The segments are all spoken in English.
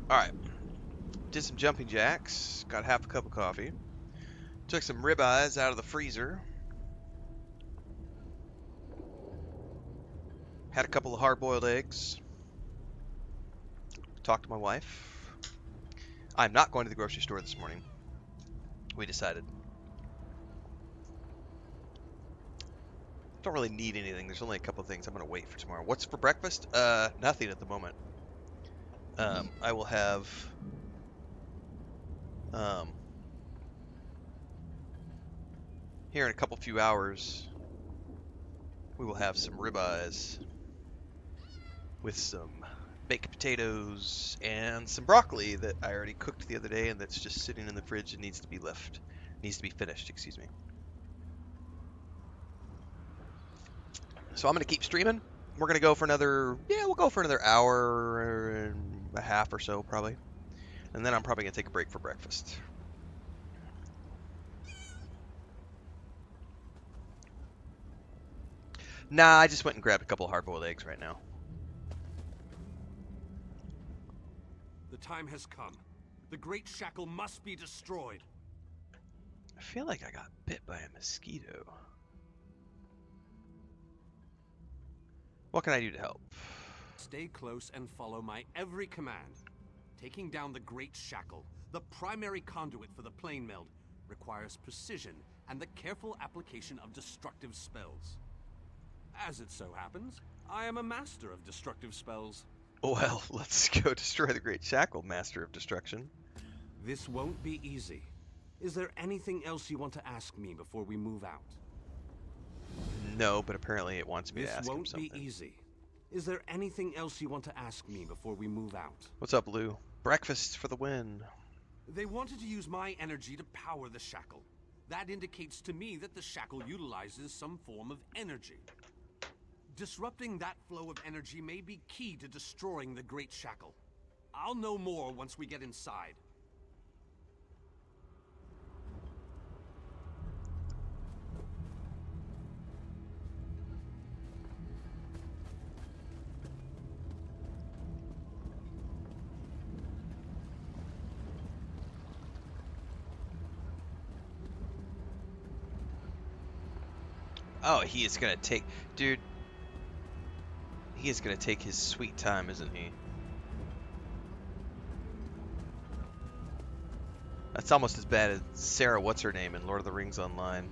Alright. Did some jumping jacks. Got half a cup of coffee. Took some ribeyes out of the freezer. Had a couple of hard-boiled eggs. Talked to my wife. I'm not going to the grocery store this morning. We decided. Don't really need anything. There's only a couple of things I'm going to wait for tomorrow. What's for breakfast? Nothing at the moment. I will have... here in a couple few hours, we will have some ribeyes with some baked potatoes and some broccoli that I already cooked the other day and that's just sitting in the fridge and needs to be finished, excuse me. So I'm going to keep streaming. We're going to go for another, we'll go for another hour and a half or so probably. And then I'm probably going to take a break for breakfast. Nah, I just went and grabbed a couple of hard-boiled eggs right now. The time has come. The Great Shackle must be destroyed. I feel like I got bit by a mosquito. What can I do to help? Stay close and follow my every command. Taking down the Great Shackle, the primary conduit for the plane meld, requires precision and the careful application of destructive spells. As it so happens, I am a master of destructive spells. Well, let's go destroy the Great Shackle, Master of Destruction. This won't be easy. Is there anything else you want to ask me before we move out? No, but apparently it wants me to ask him something. This won't be easy. Is there anything else you want to ask me before we move out? What's up, Lou? Breakfast for the win. They wanted to use my energy to power the shackle. That indicates to me that the shackle utilizes some form of energy. Disrupting that flow of energy may be key to destroying the Great Shackle. I'll know more once we get inside. Oh, he is gonna take... Dude. He is gonna take his sweet time, isn't he? That's almost as bad as Sarah What's-Her-Name in Lord of the Rings Online.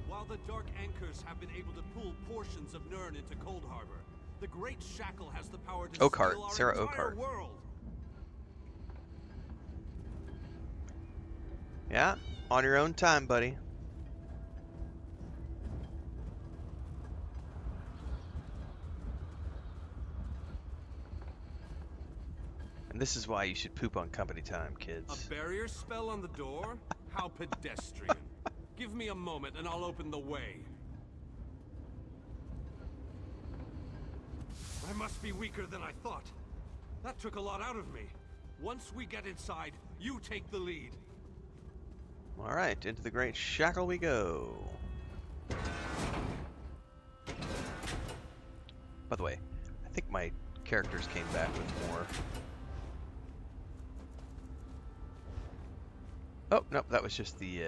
While the Dark Anchors have been able to pull portions of Nirn into Cold Harbor, the Great Shackle has the power to steal our Sarah entire Oakheart. world. Yeah, on your own time, buddy. And this is why you should poop on company time, kids. A barrier spell on the door? How pedestrian. Give me a moment and I'll open the way. I must be weaker than I thought. That took a lot out of me. Once we get inside, you take the lead. Alright, into the Great Shackle we go. By the way, I think my characters came back with more. Oh, nope, that was just the,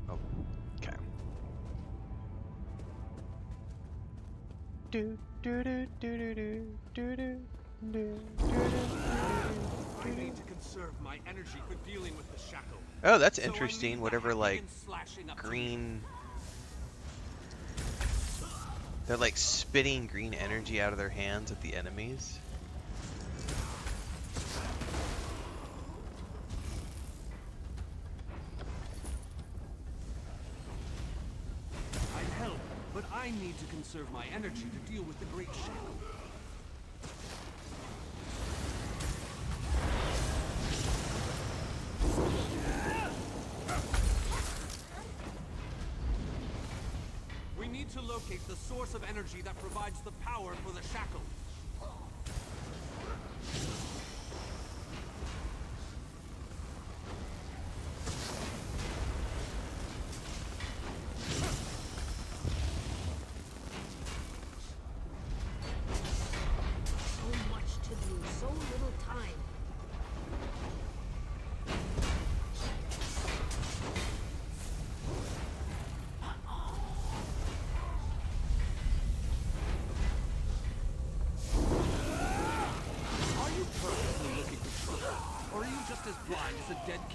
Oh, okay. Do do do do do do do do do. I need to conserve my energy for dealing with the shackle. Oh, that's So I interesting. need Whatever, the like, hacking and slashing up to green... They're, like, spitting green energy out of their hands at the enemies. I'd help, but I need to conserve my energy to deal with the Great Shackle. We need to locate the source of energy that provides the power for the shackle.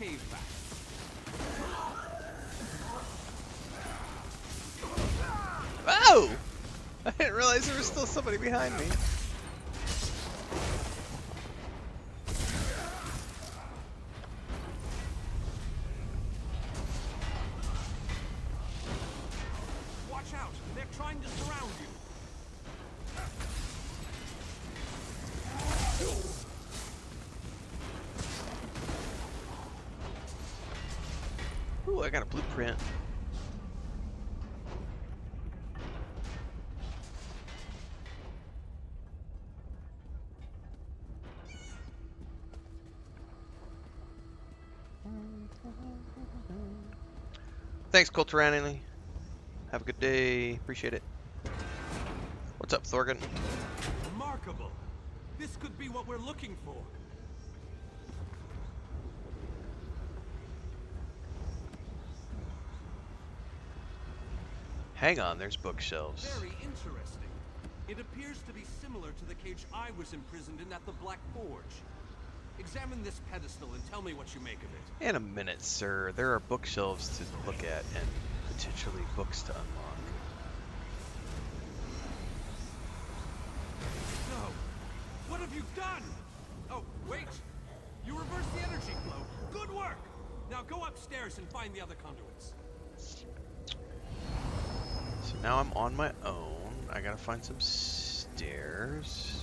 cave back. Oh! I didn't realize there was still somebody behind me. Watch out! They're trying to surround you. Ooh, I got a blueprint. Thanks, Coltrane. Have a good day. Appreciate it. What's up, Thorgan? Remarkable. This could be what we're looking for. Hang on, there's bookshelves. Very interesting. It appears to be similar to the cage I was imprisoned in at the Black Forge. Examine this pedestal and tell me what you make of it. In a minute, sir. There are bookshelves to look at and potentially books to unlock. No! What have you done? Oh, wait! You reversed the energy flow. Good work! Now go upstairs and find the other conduits. So now I'm on my own. I gotta find some stairs.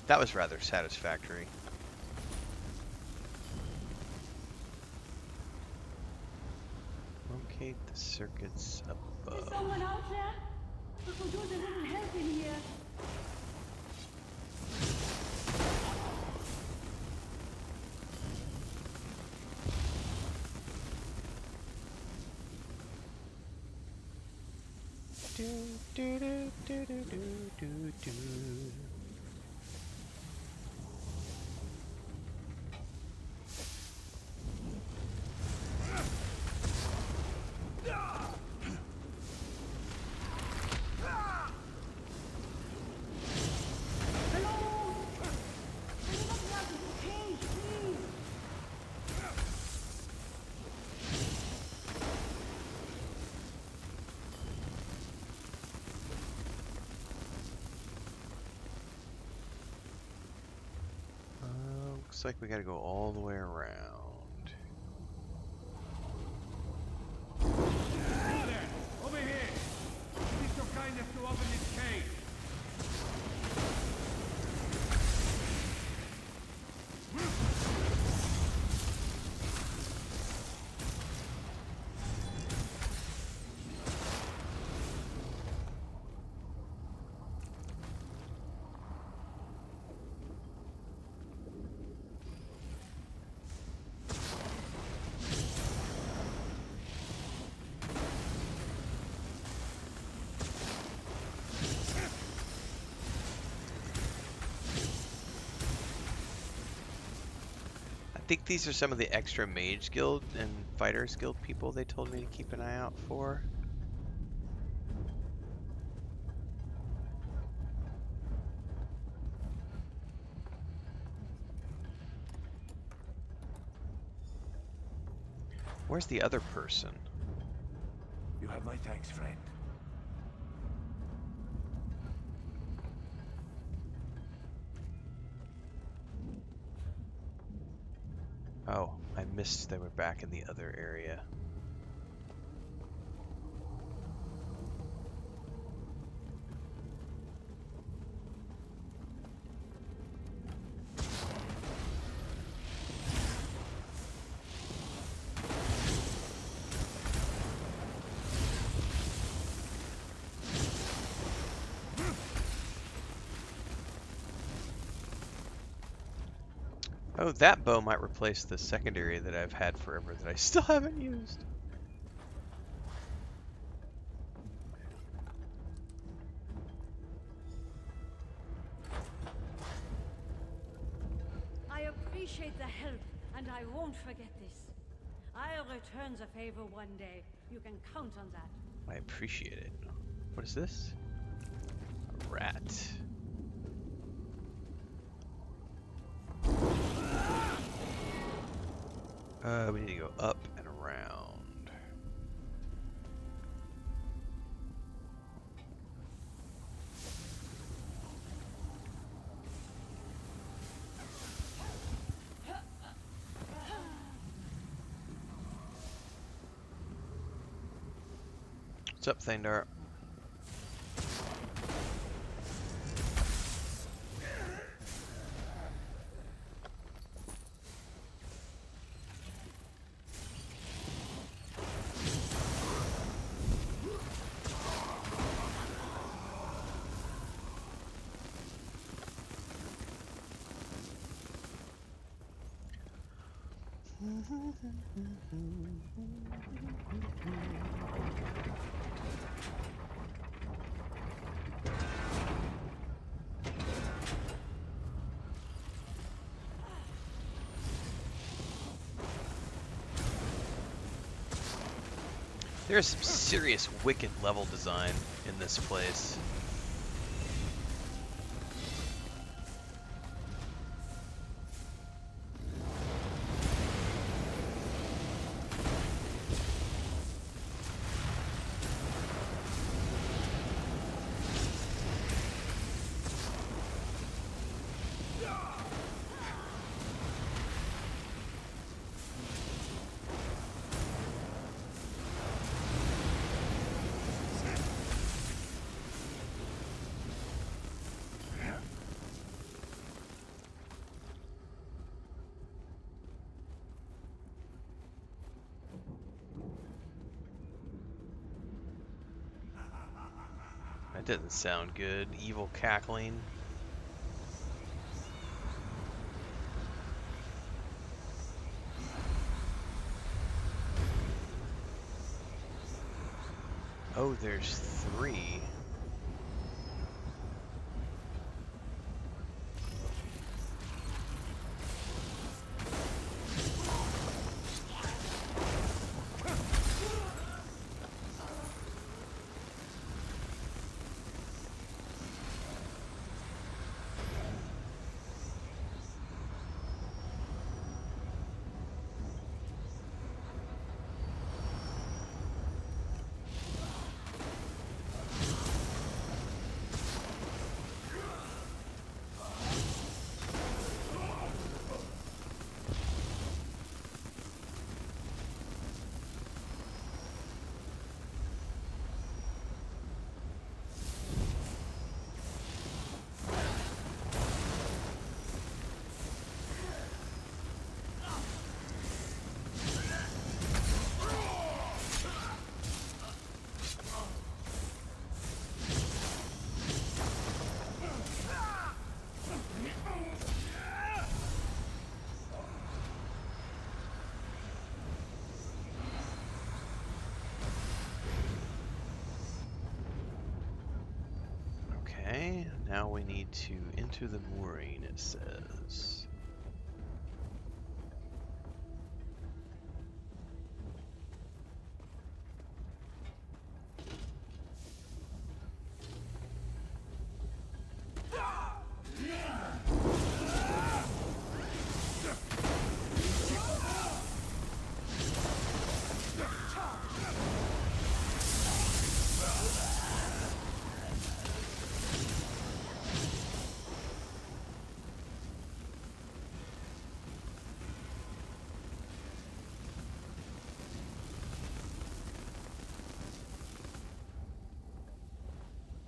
That was rather satisfactory. Locate the circuits above. Is someone out there? We could use a little help in here. Do, do, do, do, do, do, do, do. Hello? Can you let me out of the cage, please? Looks like we gotta go all the way around. Over here! Please your kindness to open this cage. I think these are some of the extra Mage Guild and Fighters Guild people they told me to keep an eye out for. Where's the other person? You have my thanks, friend. Oh, I missed they were back in the other area. Oh, that bow might replace the secondary that I've had forever that I still haven't used. I appreciate the help, and I won't forget this. I'll return the favor one day. You can count on that. I appreciate it. What is this? A rat. We need to go up and around. What's up, Thandar? There's some serious wicked level design in this place. That doesn't sound good. Evil cackling. Oh, there's 3. Okay, now we need to enter the mooring, it says.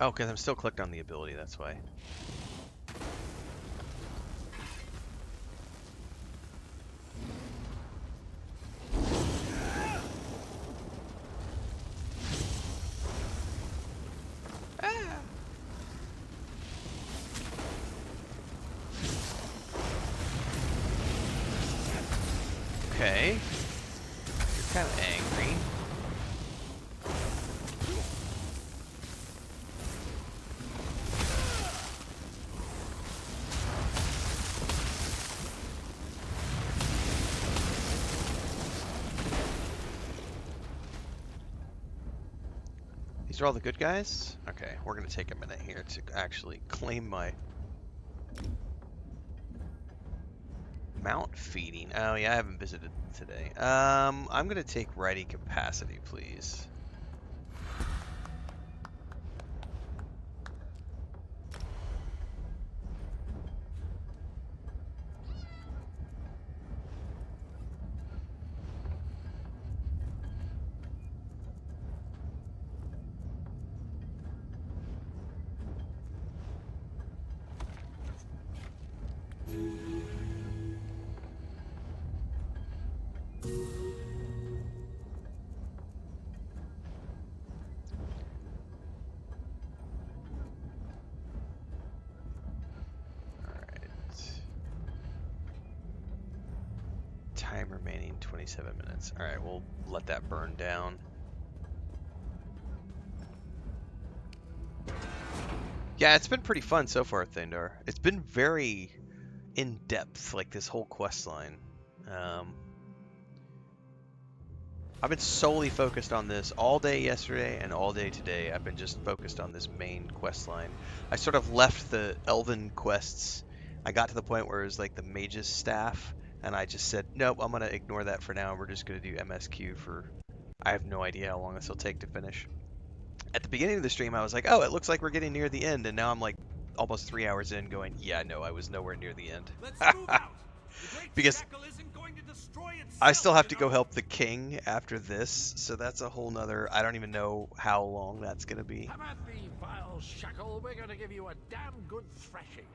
Oh, because I'm still clicked on the ability, that's why. Ah! Okay. You're kind of angry. These are all the good guys? Okay, we're going to take a minute here to actually claim my mount feeding. Oh yeah, I haven't visited today. I'm going to take riding capacity, please. Time remaining 27 minutes. Alright, we'll let that burn down. Yeah, it's been pretty fun so far, Thindar. It's been very in-depth, like this whole quest line. I've been solely focused on this all day yesterday and all day today. I've been just focused on this main quest line. I sort of left the elven quests. I got to the point where it was like the mage's staff, and I just said, nope, I'm going to ignore that for now, and we're just going to do MSQ for... I have no idea how long this will take to finish. At the beginning of the stream, I was like, oh, it looks like we're getting near the end, and now I'm like almost 3 hours in going, yeah, no, I was nowhere near the end. Let's move out. The great Because shackle isn't going to destroy itself, I still have to you go know? help the king after this, so that's a whole nother... I don't even know how long that's going to be. Come at me, vile shackle. We're going to give you a damn good thrashing.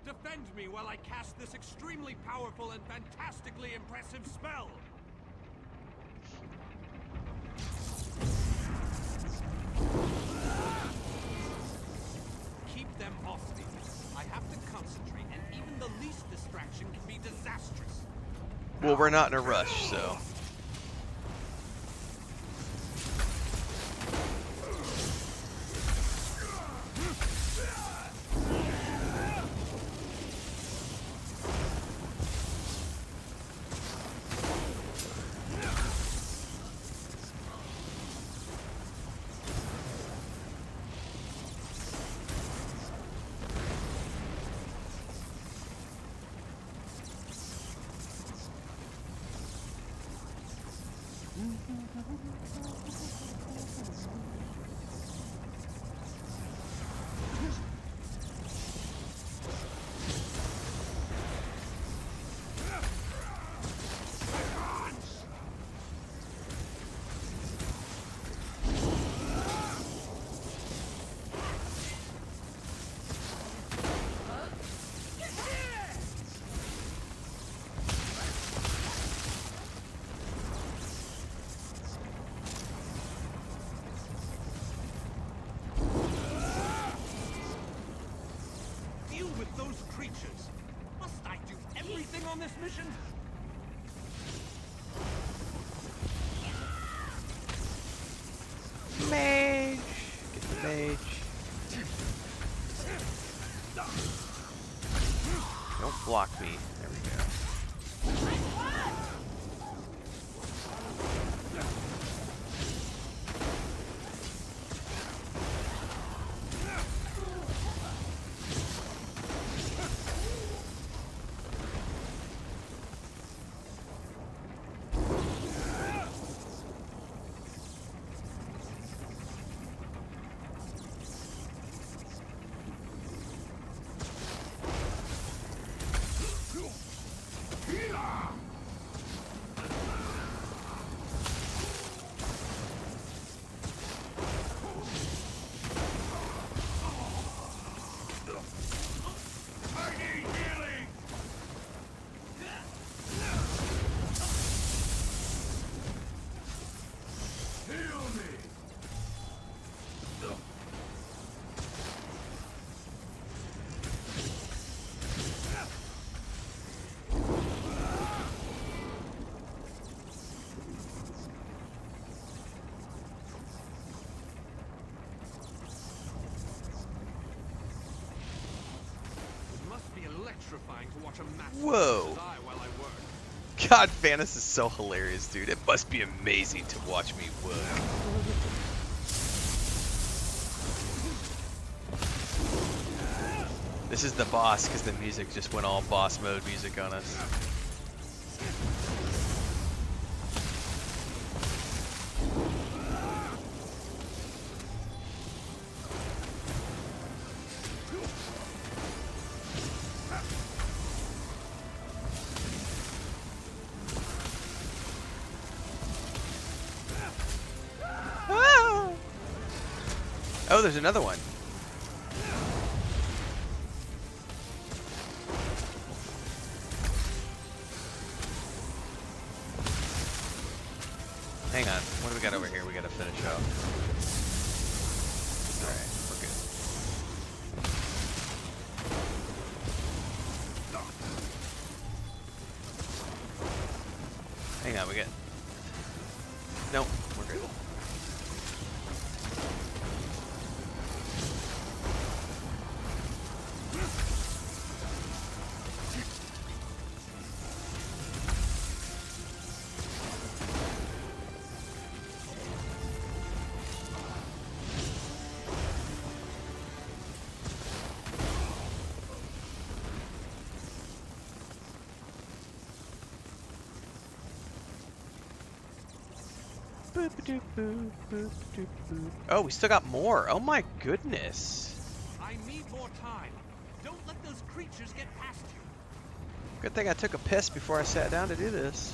Defend me while I cast this extremely powerful and fantastically impressive spell. Keep them off me. I have to concentrate, and even the least distraction can be disastrous. Well, we're not in a rush, so... Deal with those creatures. Must I do everything on this mission? Mage! Get the mage. Don't block me. There we go. electrifying to watch a master Whoa. die while I work. God, Vanis is so hilarious, dude. It must be amazing to watch me work. This is the boss, because the music just went all boss mode music on us. Ah! Oh, there's another one. Hang on, what do we got over here? We gotta finish up. Alright, we're good. Hang on, we get... Nope, we're good. Oh, we still got more. Oh my goodness. I need more time. Don't let those creatures get past you. Good thing I took a piss before I sat down to do this.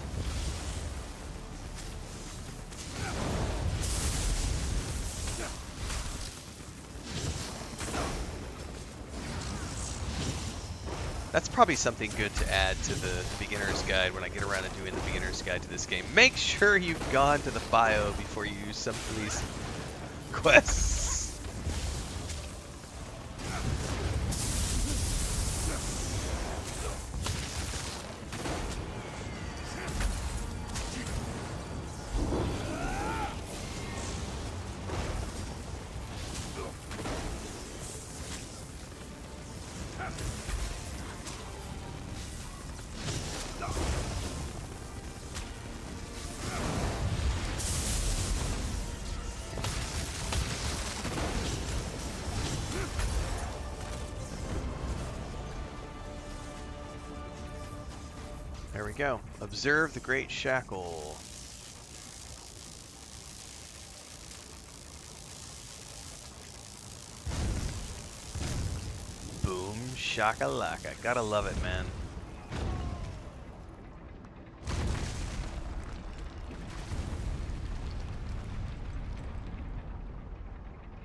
That's probably something good to add to the beginner's guide when I get around to doing the beginner's guide to this game. Make sure you've gone to the bio before you use some of these quests. There we go. Observe the Great Shackle. Boom shakalaka. Gotta love it, man.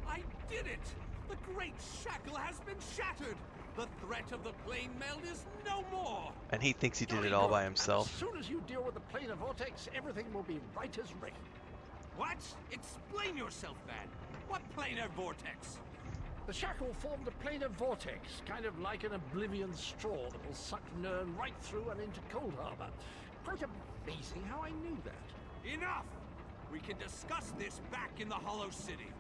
I did it! The Great Shackle has been shattered! The threat of the plane meld is no more! And he thinks he did Jolly it all good. by As himself. soon as you deal with the planar vortex, everything will be right as rain. What? Explain yourself, then. What planar vortex? The shackle formed a planar vortex, kind of like an oblivion straw that will suck Nern right through and into Cold Harbor. Quite amazing how I knew that. Enough! We can discuss this back in the Hollow City.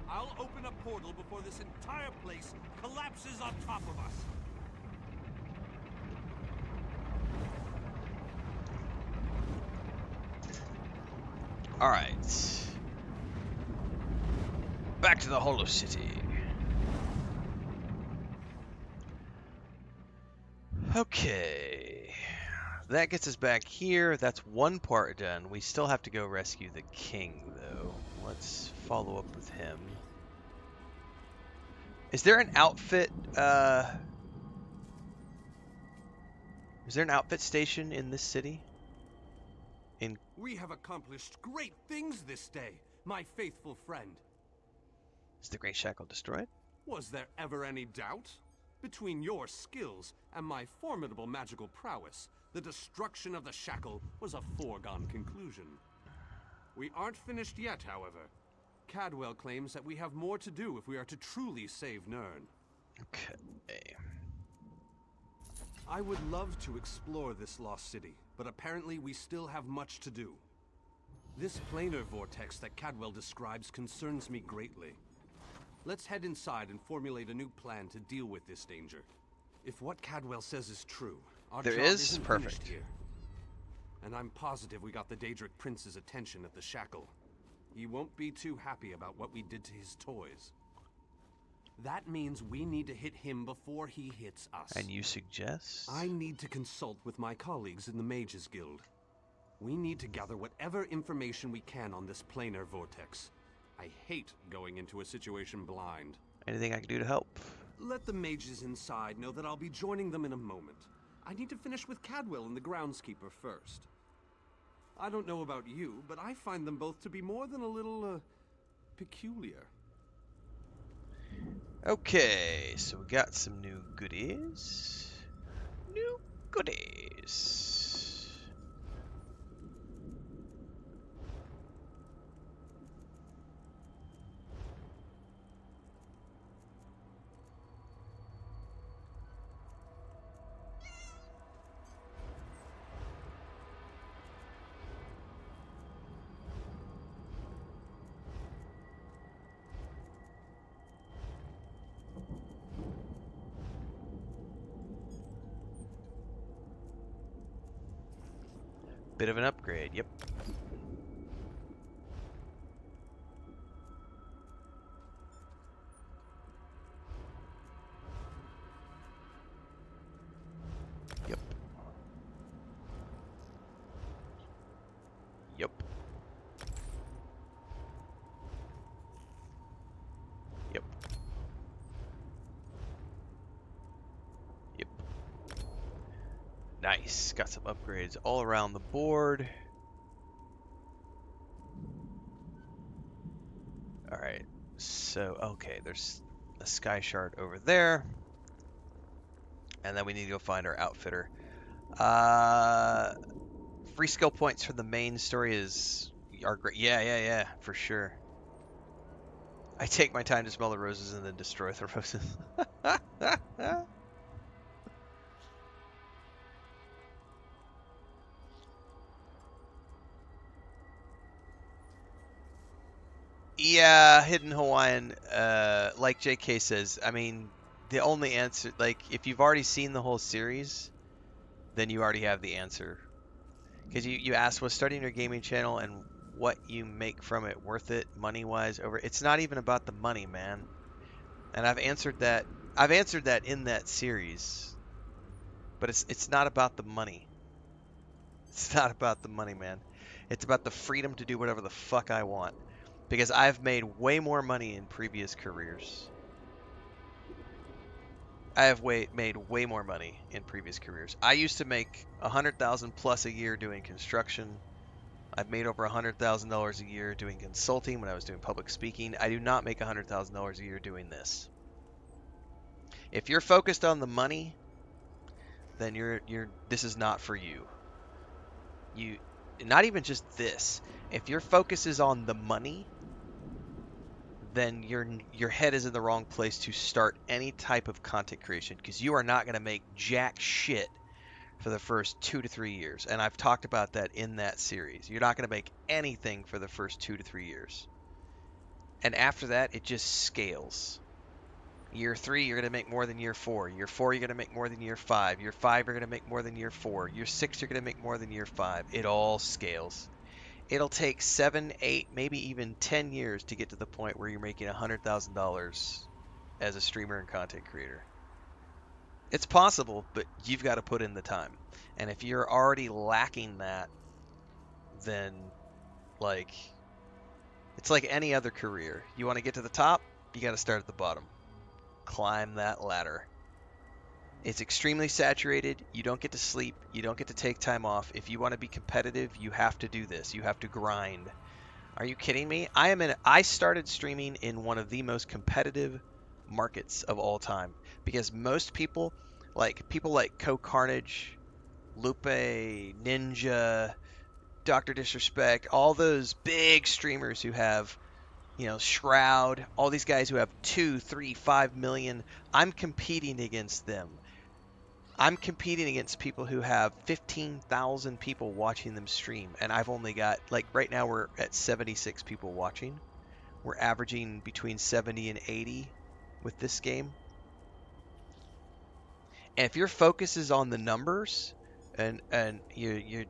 I'll open a portal before this entire place collapses on top of us. Alright. Back to the Hollow City. Okay. That gets us back here. That's one part done. We still have to go rescue the king, though. Let's follow up with him. Is there an outfit, is there an outfit station in this city? We have accomplished great things this day, my faithful friend. Is the Great Shackle destroyed? Was there ever any doubt? Between your skills and my formidable magical prowess, the destruction of the shackle was a foregone conclusion. We aren't finished yet, however. Cadwell claims that we have more to do if we are to truly save Nern. Okay. I would love to explore this lost city, but apparently we still have much to do. This planar vortex that Cadwell describes concerns me greatly. Let's head inside and formulate a new plan to deal with this danger. If what Cadwell says is true, our There job is? isn't Perfect. finished here. And I'm positive we got the Daedric Prince's attention at the shackle. He won't be too happy about what we did to his toys. That means we need to hit him before he hits us. And you suggest? I need to consult with my colleagues in the Mages Guild. We need to gather whatever information we can on this planar vortex. I hate going into a situation blind. Anything I can do to help? Let the mages inside know that I'll be joining them in a moment. I need to finish with Cadwell and the groundskeeper first. I don't know about you, but I find them both to be more than a little, peculiar. Okay, so we got some new goodies. New goodies. Bit of an upgrade, yep. Yep. Yep. Yep. Yep. Nice. Got some upgrades all around the board. Alright. So, okay, there's a sky shard over there. And then we need to go find our outfitter. Free skill points for the main story are great. Yeah, for sure. I take my time to smell the roses and then destroy the roses. Yeah, Hidden Hawaiian, like JK says, I mean, the only answer, like, if you've already seen the whole series, then you already have the answer. Because you asked, was starting your gaming channel and what you make from it worth it money-wise over... It's not even about the money, man. And I've answered that in that series. But it's not about the money. It's not about the money, man. It's about the freedom to do whatever the fuck I want. Because I've made way more money in previous careers. I have made way more money in previous careers. I used to make $100,000 plus a year doing construction. I've made over $100,000 a year doing consulting when I was doing public speaking. I do not make $100,000 a year doing this. If you're focused on the money, then this is not for you. Not even just this. If your focus is on the money, then your head is in the wrong place to start any type of content creation, because you are not going to make jack shit for the first 2 to 3 years. And I've talked about that in that series. You're not going to make anything for the first 2 to 3 years. And after that, it just scales. Year 3, you're going to make more than year 4. Year 4, you're going to make more than year 5. Year 5, you're going to make more than year 4. Year 6, you're going to make more than year 5. It all scales. It'll take 7, 8, maybe even 10 years to get to the point where you're making $100,000 as a streamer and content creator. It's possible, but you've got to put in the time. And if you're already lacking that, then, like, it's like any other career. You want to get to the top, you got to start at the bottom. Climb that ladder. It's extremely saturated. You don't get to sleep. You don't get to take time off. If you want to be competitive, you have to do this. You have to grind. Are you kidding me? I started streaming in one of the most competitive markets of all time, because most people like Co Carnage, Lupe, Ninja, Dr. Disrespect, all those big streamers who have, Shroud, all these guys who have 2, 3, 5 million. I'm competing against them. I'm competing against people who have 15,000 people watching them stream, and I've only got, like, right now we're at 76 people watching. We're averaging between 70 and 80 with this game. And if your focus is on the numbers, and you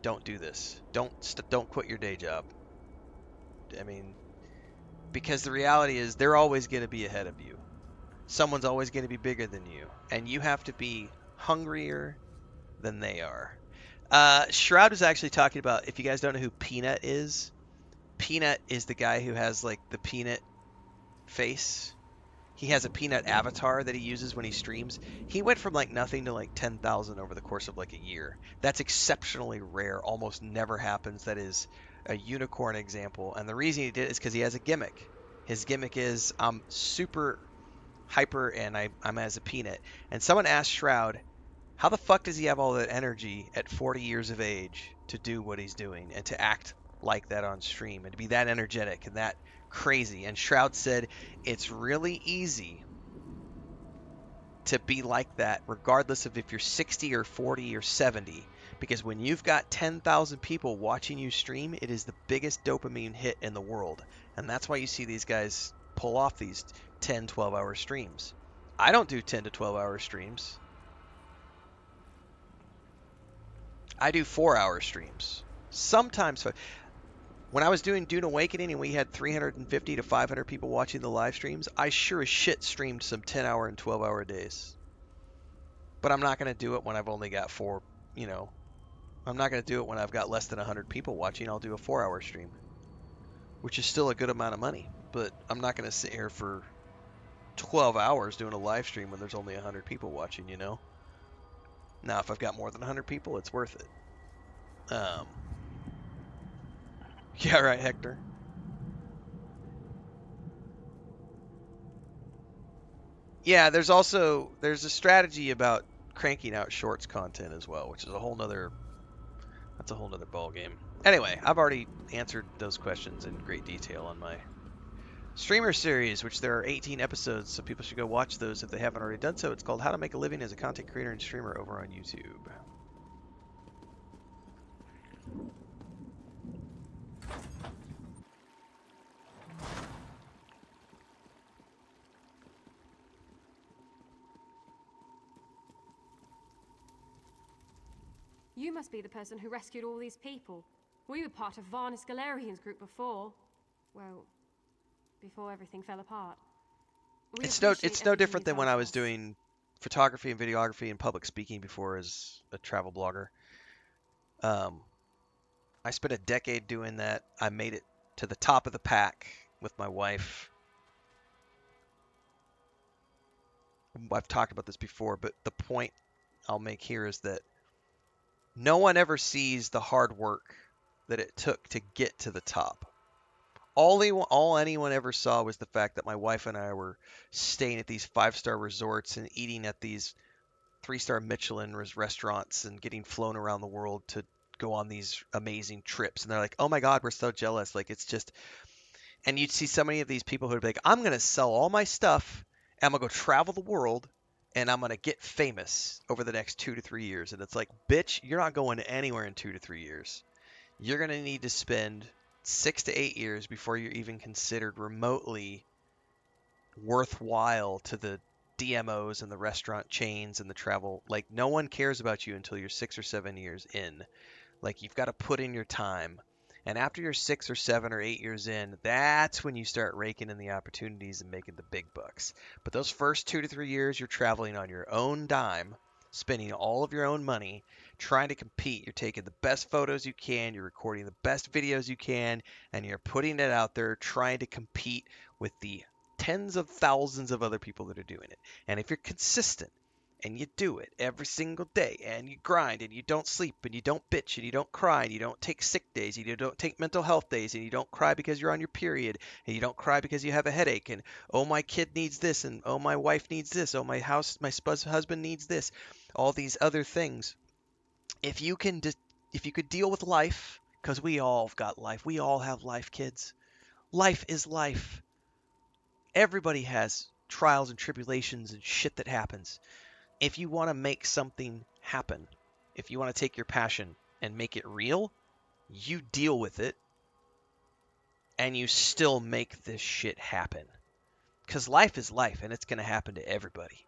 don't do this. Don't quit your day job. I mean, because the reality is they're always going to be ahead of you. Someone's always going to be bigger than you, and you have to be hungrier than they are. Shroud was actually talking about, if you guys don't know who Peanut is, Peanut is the guy who has like the peanut face. He has a peanut avatar that he uses when he streams. He went from like nothing to like 10,000 over the course of like a year. That's exceptionally rare. Almost never happens. That is a unicorn example. And the reason he did it is because he has a gimmick. His gimmick is I'm super hyper and I'm as a peanut. And someone asked Shroud, how the fuck does he have all that energy at 40 years of age to do what he's doing and to act like that on stream and to be that energetic and that crazy? And Shroud said it's really easy to be like that regardless of if you're 60 or 40 or 70, because when you've got 10,000 people watching you stream, it is the biggest dopamine hit in the world. And that's why you see these guys pull off these 10, 12-hour streams. I don't do 10 to 12-hour streams. I do 4-hour streams. Sometimes when I was doing Dune Awakening and we had 350 to 500 people watching the live streams, I sure as shit streamed some 10-hour and 12-hour days. But I'm not going to do it when I've only got I'm not going to do it when I've got less than 100 people watching. I'll do a 4-hour stream, which is still a good amount of money. But I'm not going to sit here for 12 hours doing a live stream when there's only 100 people watching, Now, if I've got more than 100 people, it's worth it. Yeah, right, Hector. Yeah, there's a strategy about cranking out shorts content as well, which is that's a whole nother ball game. Anyway, I've already answered those questions in great detail on my streamer series, which there are 18 episodes, so people should go watch those if they haven't already done so. It's called How to Make a Living as a Content Creator and Streamer over on YouTube. You must be the person who rescued all these people. We were part of Varnus Galerian's group before. Well, before everything fell apart. It's no different than when I was doing photography and videography and public speaking before as a travel blogger. I spent a decade doing that. I made it to the top of the pack with my wife. I've talked about this before, but the point I'll make here is that no one ever sees the hard work that it took to get to the top. All anyone ever saw was the fact that my wife and I were staying at these 5-star resorts and eating at these 3-star Michelin restaurants and getting flown around the world to go on these amazing trips. And they're like, oh my God, we're so jealous. Like, it's just, and you'd see so many of these people who'd be like, I'm going to sell all my stuff and I'm going to go travel the world and I'm going to get famous over the next 2 to 3 years. And it's like, bitch, you're not going anywhere in 2 to 3 years. You're going to need to spend 6 to 8 years before you're even considered remotely worthwhile to the DMOs and the restaurant chains and the travel. Like, no one cares about you until you're 6 or 7 years in. Like, you've got to put in your time. And after you're 6 or 7 or 8 years in, that's when you start raking in the opportunities and making the big bucks. But those first 2 to 3 years, you're traveling on your own dime, spending all of your own money, trying to compete. You're taking the best photos you can, you're recording the best videos you can, and you're putting it out there trying to compete with the tens of thousands of other people that are doing it. And if you're consistent and you do it every single day and you grind and you don't sleep and you don't bitch and you don't cry and you don't take sick days and you don't take mental health days and you don't cry because you're on your period and you don't cry because you have a headache and oh my kid needs this and oh my wife needs this, oh my husband needs this, all these other things. If you could deal with life, because we all have got life, we all have life, kids. Life is life. Everybody has trials and tribulations and shit that happens. If you want to make something happen, if you want to take your passion and make it real, you deal with it and you still make this shit happen. Because life is life and it's going to happen to everybody.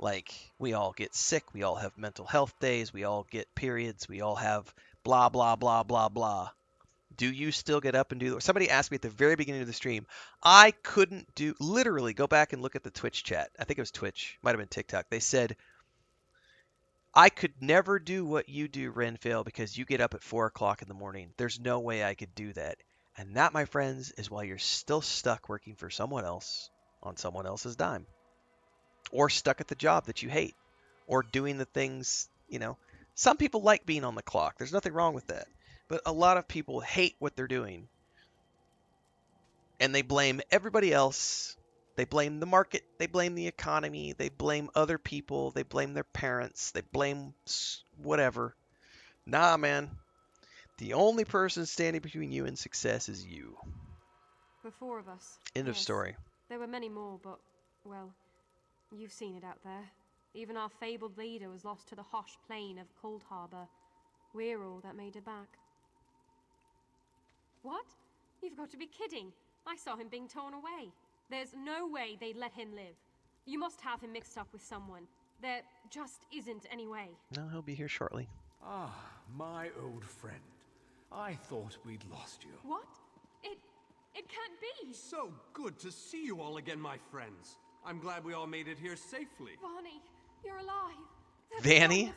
Like, we all get sick, we all have mental health days, we all get periods, we all have blah, blah, blah, blah, blah. Do you still get up and do? Somebody asked me at the very beginning of the stream. I couldn't do, literally, go back and look at the Twitch chat. I think it was Twitch, might have been TikTok. They said, I could never do what you do, Renfail, because you get up at 4 o'clock in the morning. There's no way I could do that. And that, my friends, is why you're still stuck working for someone else on someone else's dime, or stuck at the job that you hate, or doing the things, some people like being on the clock. There's nothing wrong with that. But a lot of people hate what they're doing, and they blame everybody else. They blame the market, they blame the economy, they blame other people, they blame their parents, they blame whatever. Nah, man. The only person standing between you and success is you. The four of us. End of Yes. story. There were many more, but, well, you've seen it out there. Even our fabled leader was lost to the harsh plain of Cold Harbor. We're all that made it back. What? You've got to be kidding. I saw him being torn away. There's no way they'd let him live. You must have him mixed up with someone. There just isn't any way. No, he'll be here shortly. Ah, my old friend. I thought we'd lost you. What? It can't be. So good to see you all again, my friends. I'm glad we all made it here safely. Varney, you're alive. That's Vanny?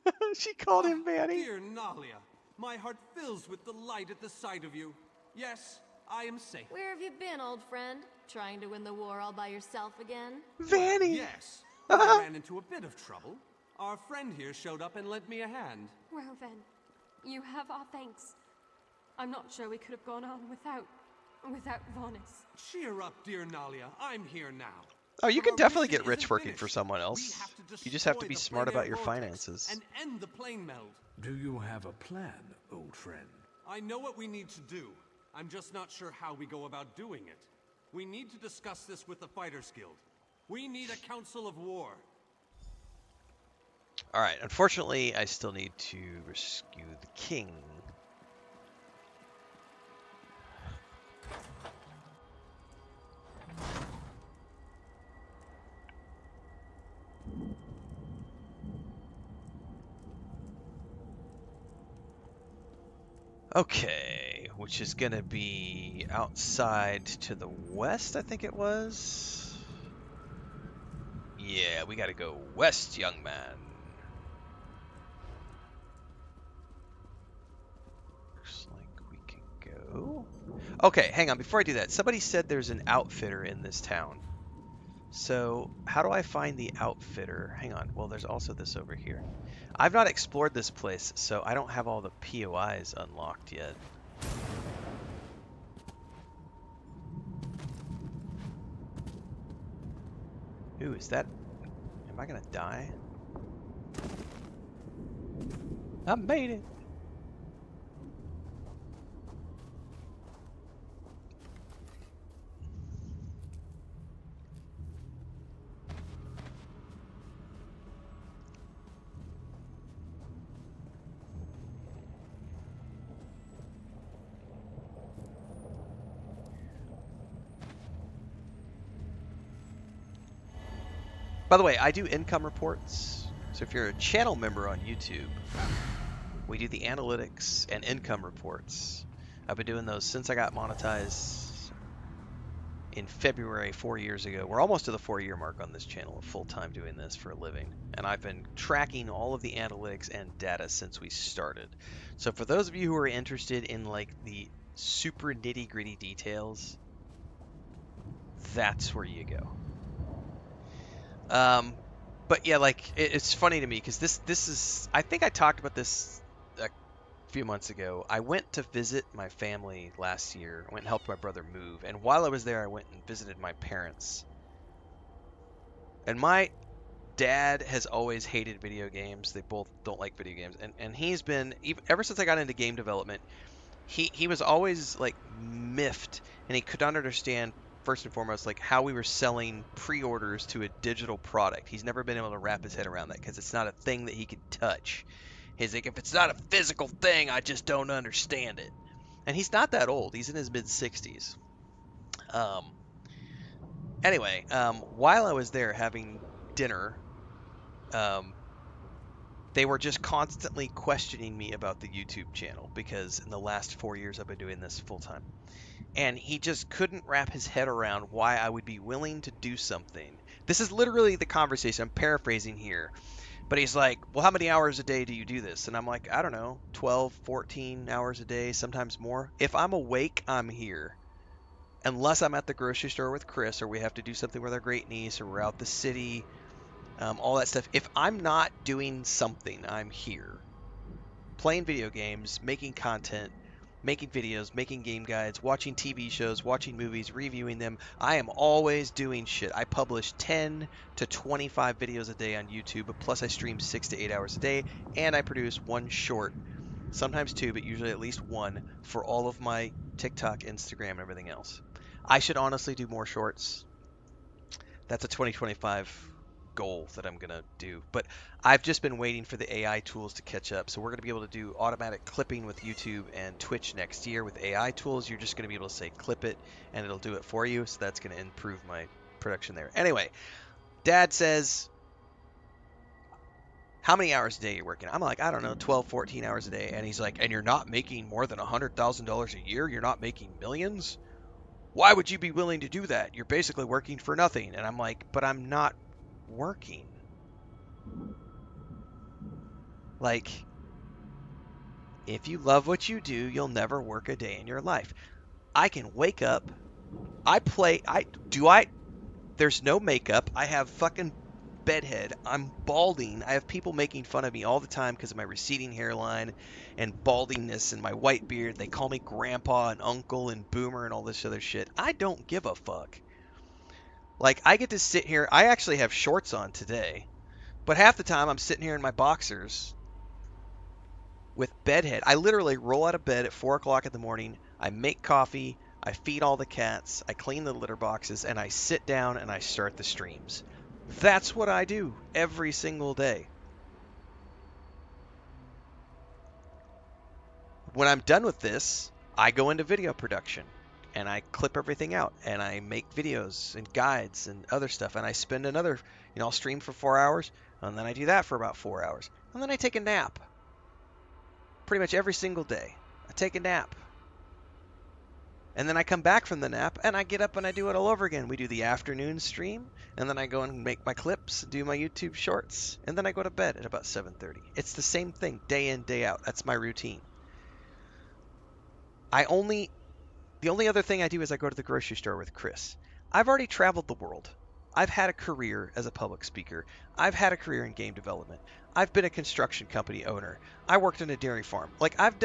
wonderful. She called him Vanny. Dear Nalia, my heart fills with delight at the sight of you. Yes, I am safe. Where have you been, old friend? Trying to win the war all by yourself again? Vanny. Yes, but I ran into a bit of trouble. Our friend here showed up and lent me a hand. Well then, you have our thanks. I'm not sure we could have gone on without Varnis. Cheer up, dear Nalia. I'm here now. Oh, you But can our definitely mission get rich isn't working finished. for someone We else. have to You just have to destroy be the smart planar about your vortex finances. and end the plane meld. Do you have a plan, old friend? I know what we need to do. I'm just not sure how we go about doing it. We need to discuss this with the Fighters Guild. We need a council of war. Alright, unfortunately, I still need to rescue the king. Okay, which is gonna be outside to the west, I think it was. Yeah, we gotta go west, young man. Looks like we can go. Okay, hang on, before I do that, somebody said there's an outfitter in this town. So, how do I find the outfitter? Hang on, well, there's also this over here. I've not explored this place, so I don't have all the POIs unlocked yet. Ooh, is that... Am I gonna die? I made it! By the way, I do income reports, so if you're a channel member on YouTube, we do the analytics and income reports. I've been doing those since I got monetized in February 4 years ago. We're almost to the 4-year mark on this channel of full-time doing this for a living. And I've been tracking all of the analytics and data since we started. So for those of you who are interested in like the super nitty-gritty details, that's where you go. But yeah, like it's funny to me because this is, I think I talked about this a few months ago. I went to visit my family last year. I went and helped my brother move, and while I was there, I went and visited my parents. And my dad has always hated video games. They both don't like video games, and he's been ever since I got into game development. He was always like miffed, and he could not understand. First and foremost, like how we were selling pre-orders to a digital product. He's never been able to wrap his head around that because it's not a thing that he can touch. He's like, if it's not a physical thing, I just don't understand it. And he's not that old. He's in his mid-60s. Anyway, while I was there having dinner Um, they were just constantly questioning me about the YouTube channel because in the last 4 years I've been doing this full time. And he just couldn't wrap his head around why I would be willing to do something. This is literally the conversation. I'm paraphrasing here. But he's like, well, how many hours a day do you do this? And I'm like, I don't know, 12, 14 hours a day, sometimes more. If I'm awake, I'm here. Unless I'm at the grocery store with Chris, or we have to do something with our great niece, or we're out the city, all that stuff. If I'm not doing something, I'm here. Playing video games, making content, making videos, making game guides, watching TV shows, watching movies, reviewing them. I am always doing shit. I publish 10 to 25 videos a day on YouTube, plus I stream 6 to 8 hours a day, and I produce one short, sometimes two, but usually at least one, for all of my TikTok, Instagram, and everything else. I should honestly do more shorts. That's a 2025 goal that I'm going to do. But I've just been waiting for the AI tools to catch up. So we're going to be able to do automatic clipping with YouTube and Twitch next year with AI tools. You're just going to be able to say clip it and it'll do it for you. So that's going to improve my production there. Anyway, Dad says, how many hours a day are you working? I'm like, I don't know, 12, 14 hours a day. And he's like, and you're not making more than $100,000 a year? You're not making millions? Why would you be willing to do that? You're basically working for nothing. And I'm like, but I'm not working. Like, if you love what you do, you'll never work a day in your life. I can wake up, there's no makeup. I have fucking bedhead. I'm balding. I have people making fun of me all the time because of my receding hairline and baldingness and my white beard. They call me grandpa and uncle and boomer and all this other shit. I don't give a fuck. Like, I get to sit here. I actually have shorts on today, but half the time I'm sitting here in my boxers with bedhead. I literally roll out of bed at 4 o'clock in the morning. I make coffee. I feed all the cats. I clean the litter boxes, and I sit down and I start the streams. That's what I do every single day. When I'm done with this, I go into video production and I clip everything out and I make videos and guides and other stuff. And I spend another, I'll stream for 4 hours and then I do that for about 4 hours. And then I take a nap. Pretty much every single day. I take a nap. And then I come back from the nap and I get up and I do it all over again. We do the afternoon stream and then I go and make my clips, do my YouTube shorts, and then I go to bed at about 7:30. It's the same thing day in, day out. That's my routine. The only other thing I do is I go to the grocery store with Chris. I've already traveled the world. I've had a career as a public speaker. I've had a career in game development. I've been a construction company owner. I worked in a dairy farm. Like, I've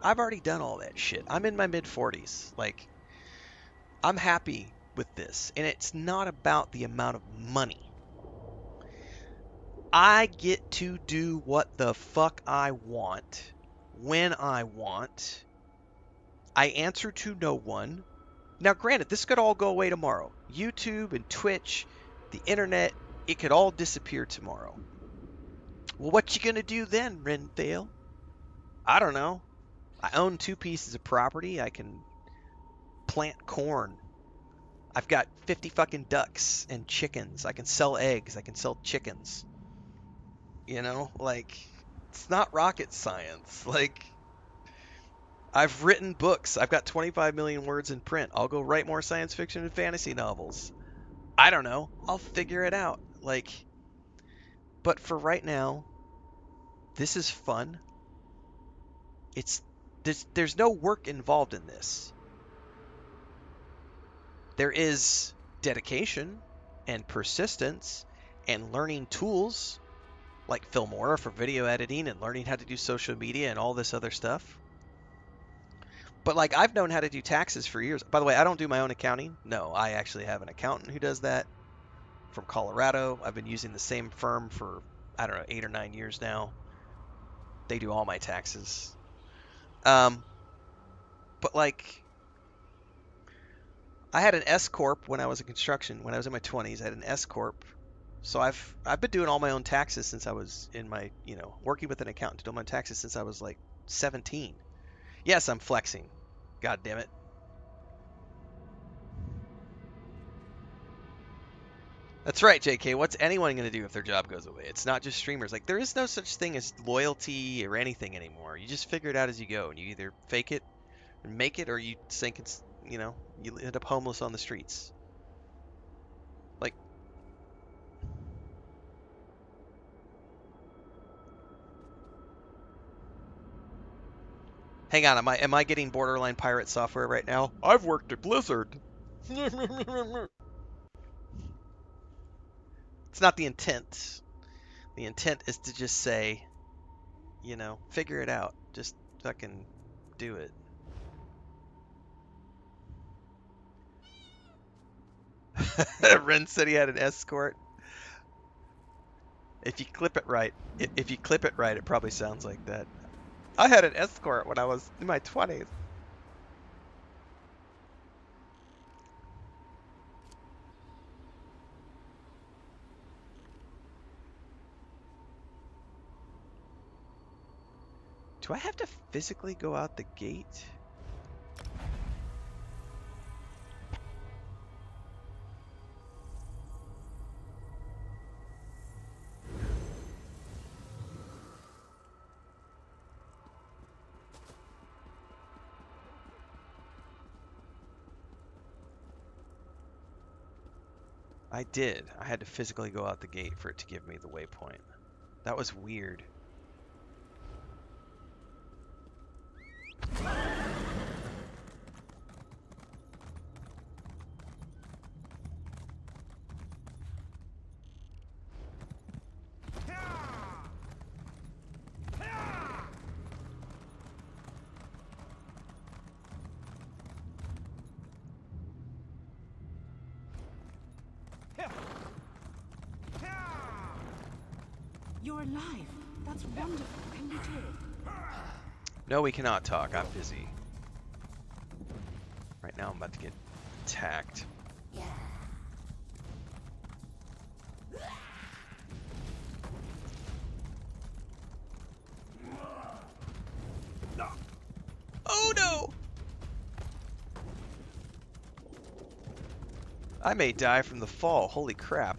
already done all that shit. I'm in my mid 40s. Like, I'm happy with this. And it's not about the amount of money. I get to do what the fuck I want, when I want. I answer to no one. Now, granted, this could all go away tomorrow. YouTube and Twitch, the internet, it could all disappear tomorrow. Well, what you gonna do then, Renfail? I don't know. I own 2 pieces of property. I can plant corn. I've got 50 fucking ducks and chickens. I can sell eggs. I can sell chickens. Like, it's not rocket science. Like, I've written books. I've got 25 million words in print. I'll go write more science fiction and fantasy novels. I don't know. I'll figure it out. Like, but for right now, this is fun. There's no work involved in this. There is dedication and persistence and learning tools like Filmora for video editing and learning how to do social media and all this other stuff. But like, I've known how to do taxes for years. By the way, I don't do my own accounting. No, I actually have an accountant who does that from Colorado. I've been using the same firm for, I don't know, 8 or 9 years now. They do all my taxes. But like, I had an S corp when I was in construction. When I was in my 20s, I had an S corp. So I've been doing all my own taxes since I was in my, working with an accountant to do my taxes since I was like 17. Yes, I'm flexing. God damn it. That's right, JK. What's anyone going to do if their job goes away? It's not just streamers. Like, there is no such thing as loyalty or anything anymore. You just figure it out as you go, and you either fake it and make it, or you sink and, you know, you end up homeless on the streets. Like, hang on, am I getting borderline pirate software right now? I've worked at Blizzard. It's not the intent. The intent is to just say, you know, figure it out. Just fucking do it. Ren said he had an escort. If you clip it right, if you clip it right, it probably sounds like that. I had an escort when I was in my 20s. Do I have to physically go out the gate? I did. I had to physically go out the gate for it to give me the waypoint. That was weird. You're alive. That's wonderful. Can we talk? No, we cannot talk. I'm busy. Right now I'm about to get attacked. Oh no! I may die from the fall. Holy crap.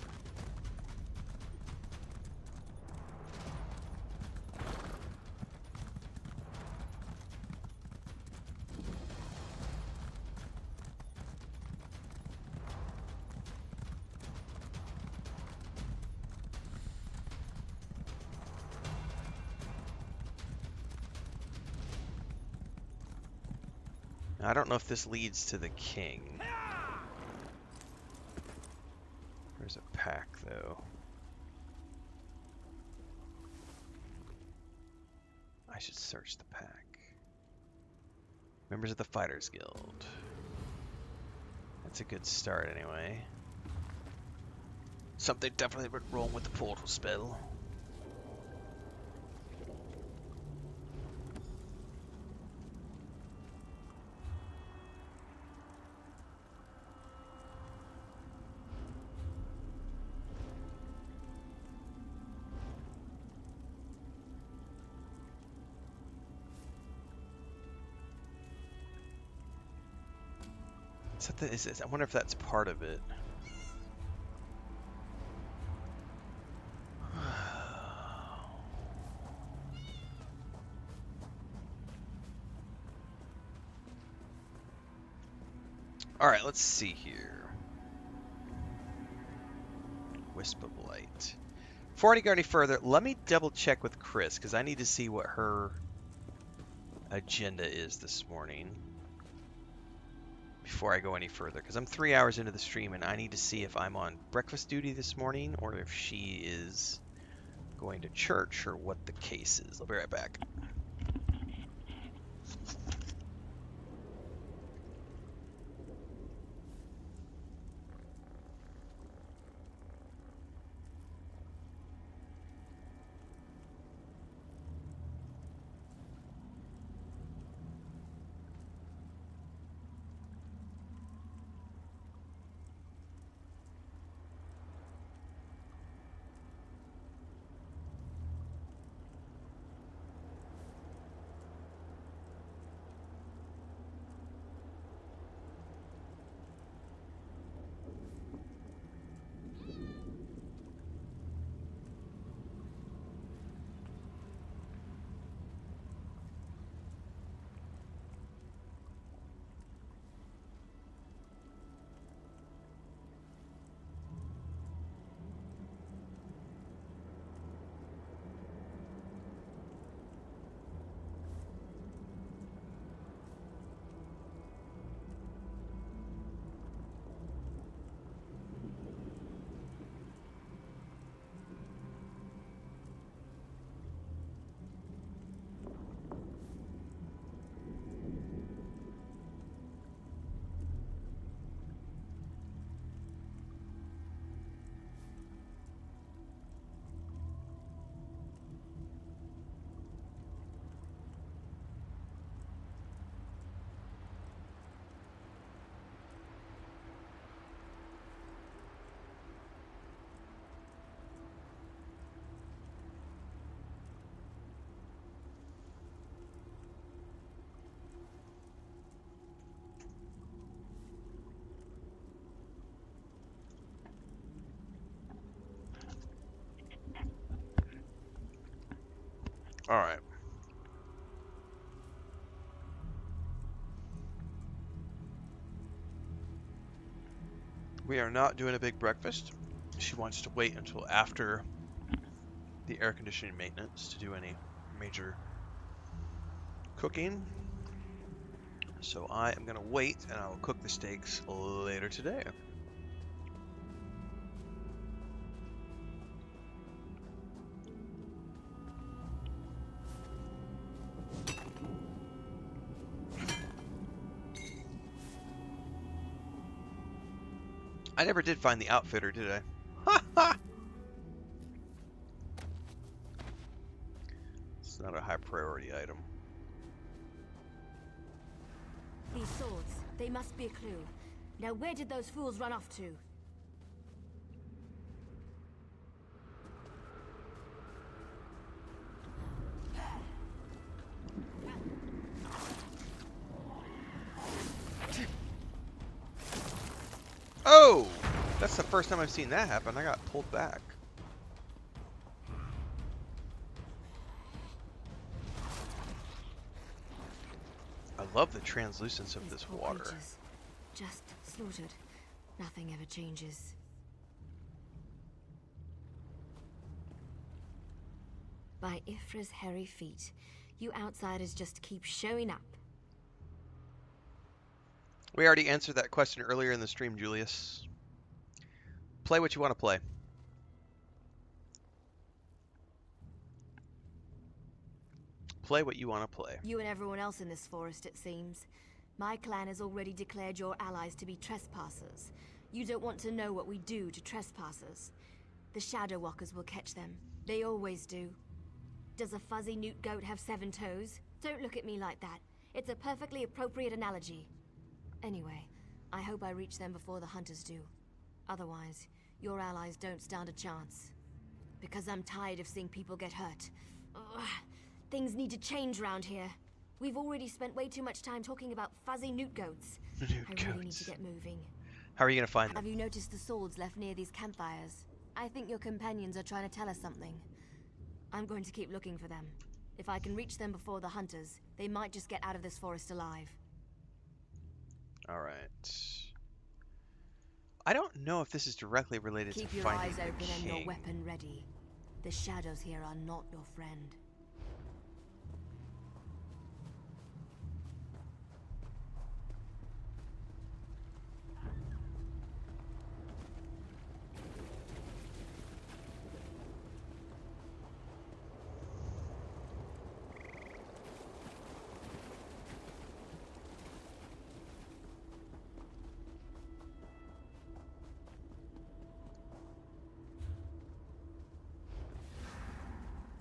I don't know if this leads to the king. There's a pack, though. I should search the pack. Members of the Fighters Guild. That's a good start, anyway. Something definitely went wrong with the portal spell. I wonder if that's part of it. Alright, let's see here. Wisp of Light. Before I go any further, let me double check with Chris, because I need to see what her agenda is this morning. Before I go any further, because I'm 3 hours into the stream and I need to see if I'm on breakfast duty this morning or if she is going to church or what the case is. I'll be right back. Alright. We are not doing a big breakfast. She wants to wait until after the air conditioning maintenance to do any major cooking. So I am going to wait, and I will cook the steaks later today. I never did find the outfitter, did I? Ha ha! It's not a high priority item. These swords, they must be a clue. Now where did those fools run off to? Oh! That's the first time I've seen that happen. I got pulled back. I love the translucence of this water. Creatures, just slaughtered. Nothing ever changes. By Ifra's hairy feet, you outsiders just keep showing up. We already answered that question earlier in the stream, Julius. Play what you want to play. Play what you want to play. You and everyone else in this forest, it seems. My clan has already declared your allies to be trespassers. You don't want to know what we do to trespassers. The Shadow Walkers will catch them. They always do. Does a fuzzy newt goat have 7 toes? Don't look at me like that. It's a perfectly appropriate analogy. Anyway, I hope I reach them before the hunters do. Otherwise, your allies don't stand a chance. Because I'm tired of seeing people get hurt. Ugh. Things need to change around here. We've already spent way too much time talking about fuzzy newt goats. I really need to get moving. How are you going to find them? Have you noticed the swords left near these campfires? I think your companions are trying to tell us something. I'm going to keep looking for them. If I can reach them before the hunters, they might just get out of this forest alive. Alright. I don't know if this is directly related Keep to your finding eyes the open and your king. weapon ready. The shadows here are not your friend.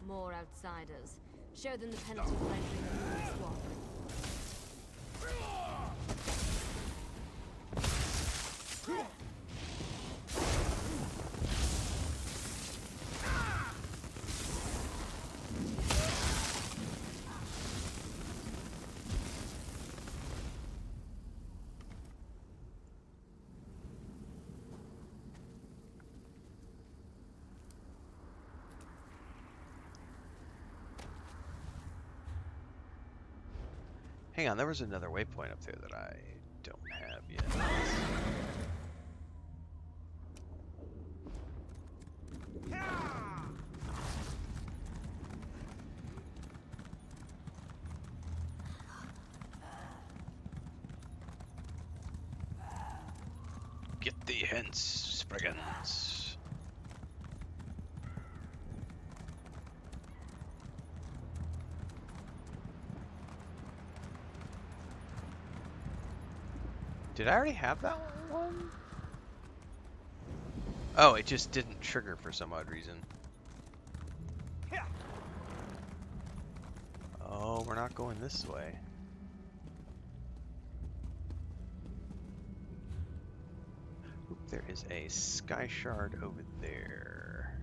More outsiders. Show them the penalty for entering the Moon Swamp. Hang on, there was another waypoint up there that I don't have yet. Get thee hence, Spriggans. Did I already have that one? Oh, it just didn't trigger for some odd reason. Oh, we're not going this way. Oop, there is a sky shard over there.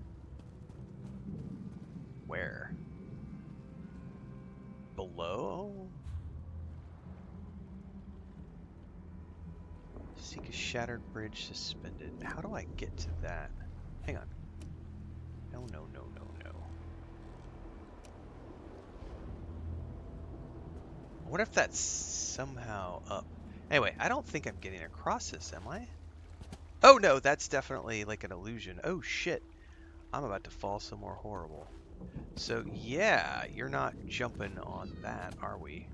Where? Below? Seek a shattered bridge suspended. How do I get to that? Hang on. No, no, no, no, no. I wonder if that's somehow up. Anyway, I don't think I'm getting across this, am I? Oh no, that's definitely like an illusion. Oh shit. I'm about to fall somewhere horrible. So yeah, you're not jumping on that, are we?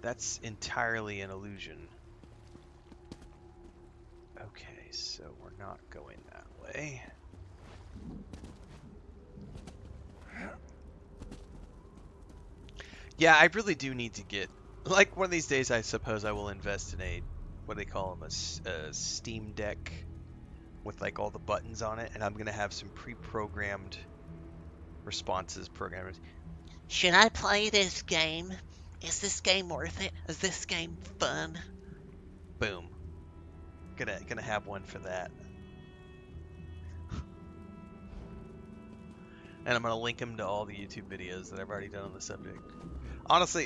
That's entirely an illusion. Okay, so we're not going that way. Yeah, I really do need to get, like, one of these days I suppose I will invest in a, what do they call them, a Steam Deck with like all the buttons on it, and I'm gonna have some pre-programmed responses programmed. Should I play this game? Is this game worth it? Is this game fun? Boom. Gonna have one for that. And I'm gonna link them to all the YouTube videos that I've already done on the subject. Honestly,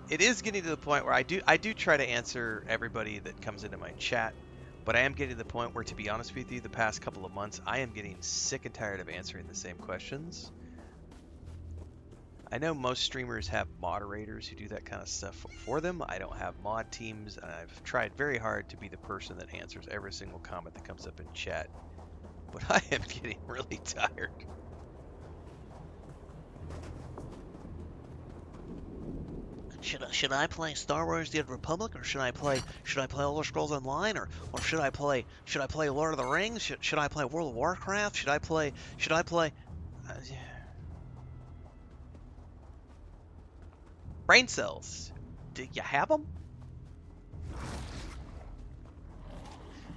it is getting to the point where I do try to answer everybody that comes into my chat, but I am getting to the point where, to be honest with you, the past couple of months I am getting sick and tired of answering the same questions. I know most streamers have moderators who do that kind of stuff for them. I don't have mod teams, and I've tried very hard to be the person that answers every single comment that comes up in chat. But I am getting really tired. Should I play Star Wars: The Old Republic, or should I play Elder Scrolls Online, or should I play Lord of the Rings? Should I play World of Warcraft? Should I play Yeah. Brain cells. Do you have them?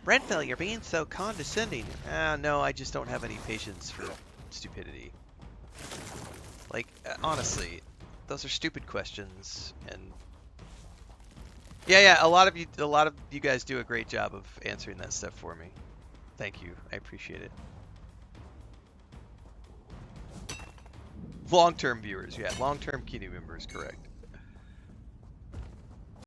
Renfail, you're being so condescending. No, I just don't have any patience for stupidity. Like, honestly, those are stupid questions, and yeah, a lot of you guys do a great job of answering that stuff for me. Thank you, I appreciate it. Long-term viewers, yeah, long-term community members, correct.